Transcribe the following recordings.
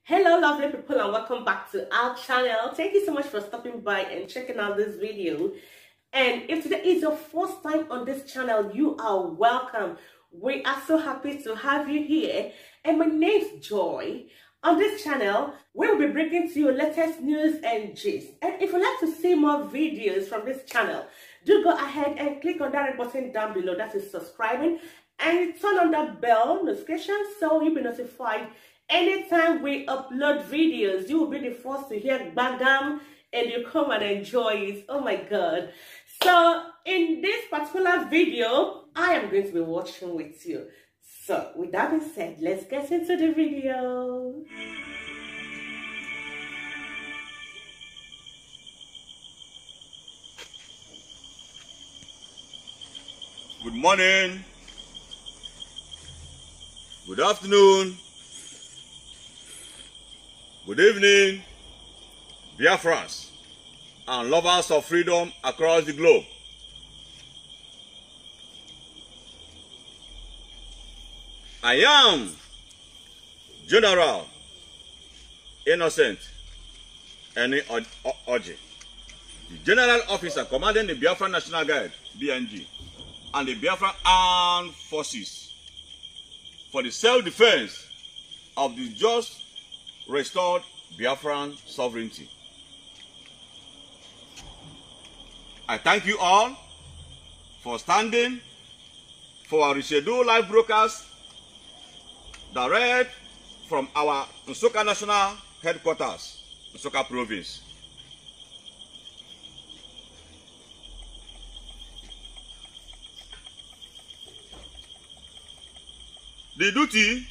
Hello lovely people and welcome back to our channel. Thank you so much for stopping by and checking out this video. And if today is your first time on this channel, you are welcome. We are so happy to have you here. And my name's Joy. On this channel, we'll be bringing to you latest news and gist. And if you'd like to see more videos from this channel, do go ahead and click on that red button down below, that is subscribing, and turn on that bell notification so you'll be notified anytime we upload videos. You will be the first to hear Bagam and you come and enjoy it. Oh my god. So in this particular video, I am going to be watching with you. So with that being said, let's get into the video. Good morning, good afternoon, good evening, Biafrans and lovers of freedom across the globe. I am General Innocent Eni Oji, the General Officer commanding the Biafra National Guard, BNG, and the Biafra Armed Forces for the self-defense of the just restored Biafran sovereignty. I thank you all for standing for our rescheduled live broadcast direct from our Nsukka National Headquarters, Nsukka Province. The duty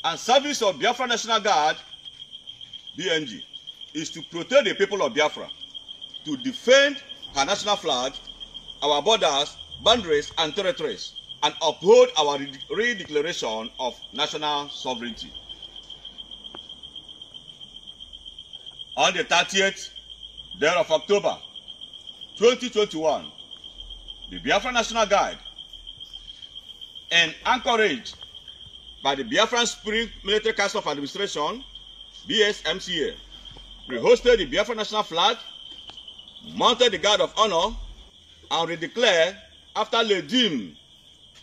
and service of Biafra National Guard, BNG, is to protect the people of Biafra, to defend our national flag, our borders, boundaries, and territories, and uphold our redeclaration of national sovereignty. On the 30th day of October 2021, the Biafra National Guard, and encouraged by the Biafran Spring Military Council of Administration, BSMCA, we hosted the Biafra National Flag, mounted the Guard of Honor, and redeclared after Ledim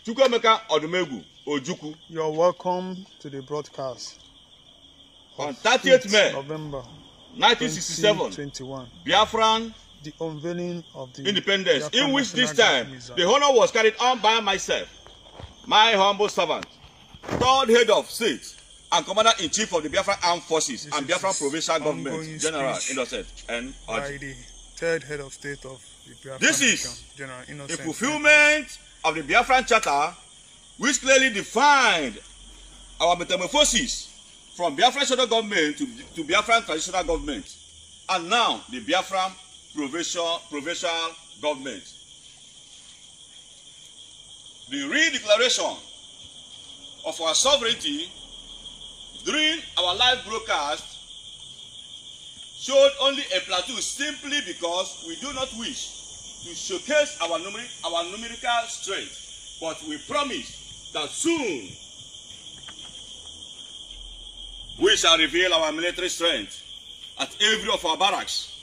Chukwuemeka Odumegwu Ojukwu. You are welcome to the broadcast. On 30th May November 1967, Biafran the unveiling of the independence, Biafran in which this National time Museum. the honor was carried on by myself, my humble servant, third head of state and commander-in-chief of the Biafra Armed Forces and Biafra Provincial Government, General Innocent N. by Oji. the third head of state of the Biafra This Nation, is General a Innocent. fulfillment of the Biafran Charter, which clearly defined our metamorphosis from Biafran Shadow Government to Biafran Transitional Government, and now the Biafran Provincial Government. The redeclaration of our sovereignty during our live broadcast showed only a plateau simply because we do not wish to showcase our numerical strength, but we promise that soon we shall reveal our military strength at every of our barracks,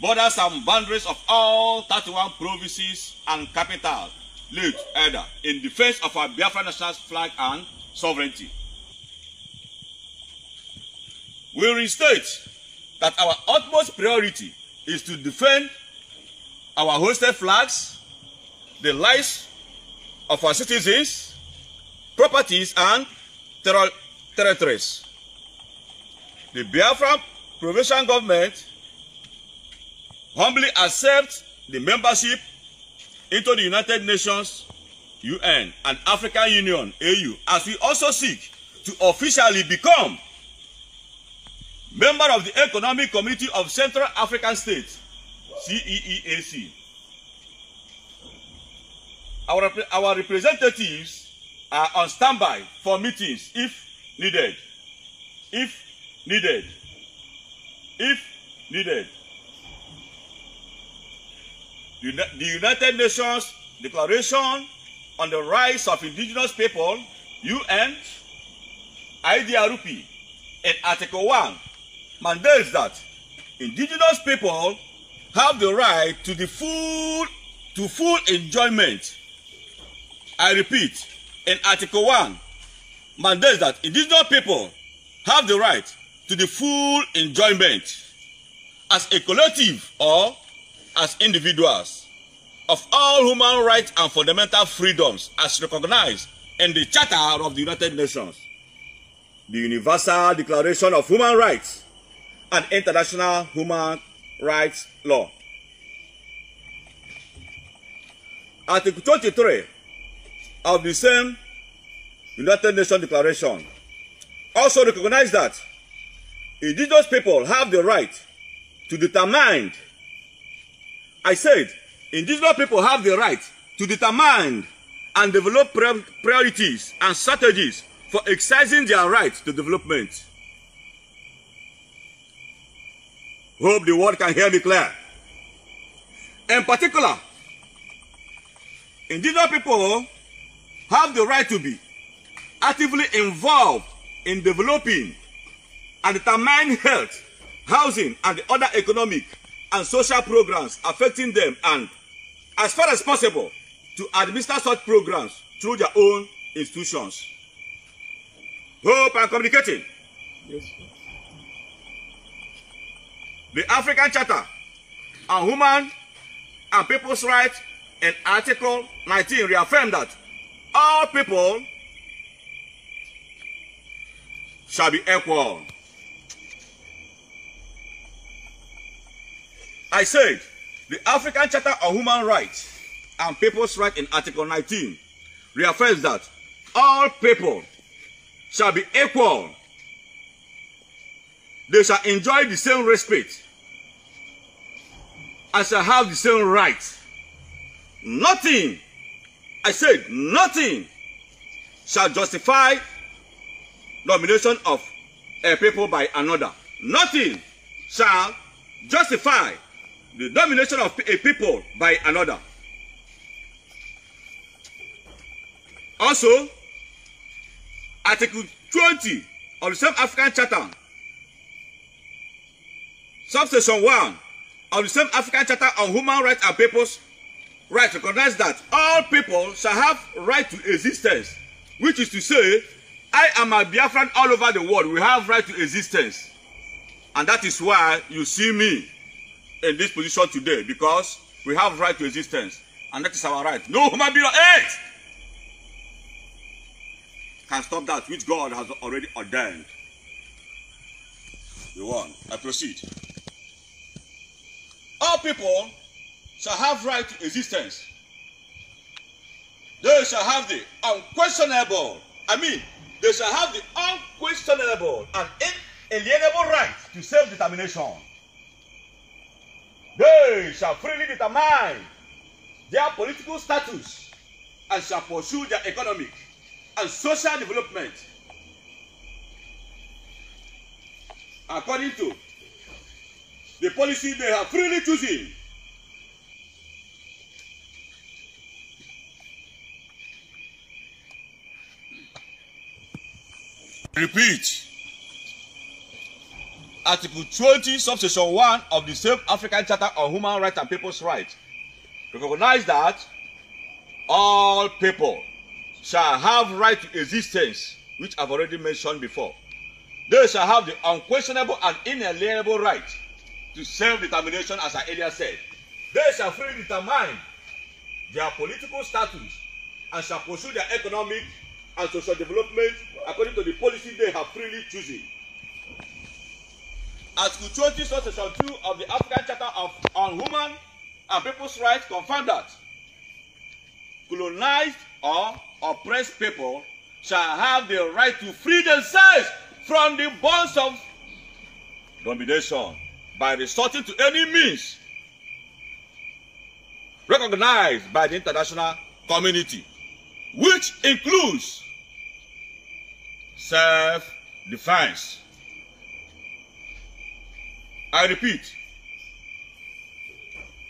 borders and boundaries of all 31 provinces and capital laid either in defense of our Biafra national flag and sovereignty. We restate that our utmost priority is to defend our hosted flags, the lives of our citizens, properties, and territories. The Biafra Provincial Government humbly accepts the membership into the United Nations, UN, and African Union, AU, as we also seek to officially become member of the Economic Community of Central African States, CEEAC. Our representatives are on standby for meetings if needed. the United Nations Declaration on the Rights of Indigenous People, UN, H3aVY, and Article 1 mandates that indigenous people have the right to full enjoyment. I repeat, in Article 1 mandates that indigenous people have the right to the full enjoyment as a collective or as individuals of all human rights and fundamental freedoms as recognized in the Charter of the United Nations, the Universal Declaration of Human Rights, and international human rights law. Article 23 of the same United Nations Declaration also recognizes that indigenous people have the right to determine, I said, indigenous people have the right to determine and develop priorities and strategies for exercising their right to development. Hope the world can hear me clear. In particular, indigenous people have the right to be actively involved in developing and determining health, housing, and the other economic and social programs affecting them, and, as far as possible, to administer such programs through their own institutions. Hope I'm communicating. Yes. The African Charter on Human and People's Rights in Article 19 reaffirms that all people shall be equal. I said, the African Charter on Human Rights and People's Rights in Article 19 reaffirms that all people shall be equal. They shall enjoy the same respect and shall have the same rights. Nothing, I said, nothing shall justify domination of a people by another. Nothing shall justify the domination of a people by another. Also, Article 20 of the same African Charter, subsection 1 of the same African Charter on Human Rights and People's Rights recognize that all people shall have right to existence, which is to say, I am a Biafran all over the world. We have right to existence. And that is why you see me in this position today, because we have right to existence. And that is our right. No human being on earth can stop that which God has already ordained. You want? I proceed. All people shall have right to existence. They shall have the unquestionable, they shall have the unquestionable and inalienable right to self-determination. They shall freely determine their political status and shall pursue their economic and social development according to the policy they have freely chosen. Repeat. Article 20, subsection 1 of the same African Charter on Human Rights and People's Rights recognize that all people shall have right to existence, which I've already mentioned before. They shall have the unquestionable and inalienable right to self-determination, as I earlier said. They shall freely determine their political status and shall pursue their economic and social development according to the policy they have freely chosen. Article 20, subsection 2 of the African Charter on Human and People's Rights confirm that colonized or oppressed people shall have the right to free themselves from the bonds of domination by resorting to any means recognized by the international community, which includes self-defense. I repeat,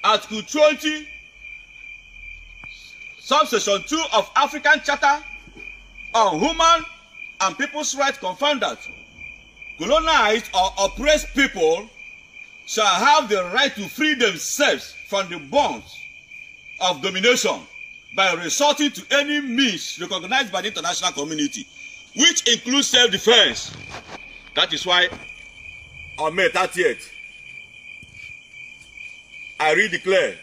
Article 20 subsection 2 of African Charter on Human and People's Rights confirm that colonized or oppressed people shall have the right to free themselves from the bonds of domination by resorting to any means recognized by the international community, which includes self-defense. That is why on May 30th, I redeclare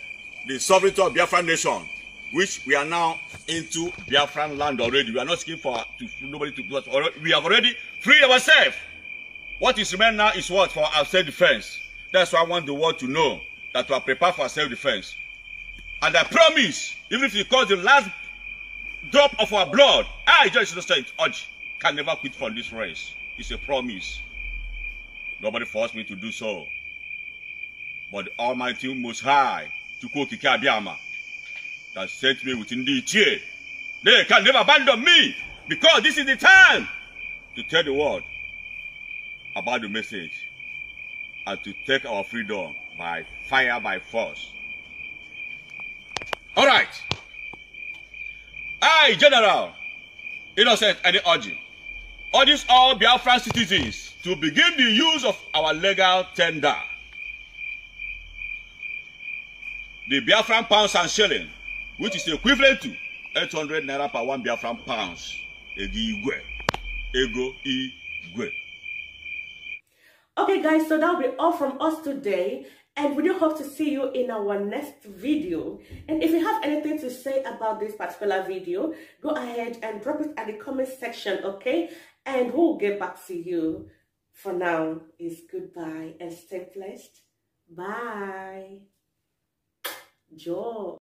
the sovereignty of Biafran nation, which we are now into Biafran land already. We are not seeking for nobody to do us. We have already freed ourselves. What is remaining now is what? For our self-defense. That's why I want the world to know that we are prepared for self-defense. And I promise, even if it costs the last drop of our blood, I just understand it. Can never quit from this race. It's a promise. Nobody forced me to do so. But the Almighty Most High, Chukwuokike Abiyama, that sent me within the chair, they can never abandon me, because this is the time to tell the world about the message and to take our freedom by fire, by force. All right. I, General Innocent Eni urges all Biafran citizens to begin the use of our legal tender. The Biafran pounds and shilling, which is equivalent to 800 naira per 1 Biafran pounds. Ego igwe. Okay guys, so that'll be all from us today, and we do hope to see you in our next video. And if you have anything to say about this particular video, go ahead and drop it at the comment section, okay? And we'll get back to you. For now, it's goodbye and stay blessed. Bye. Joy.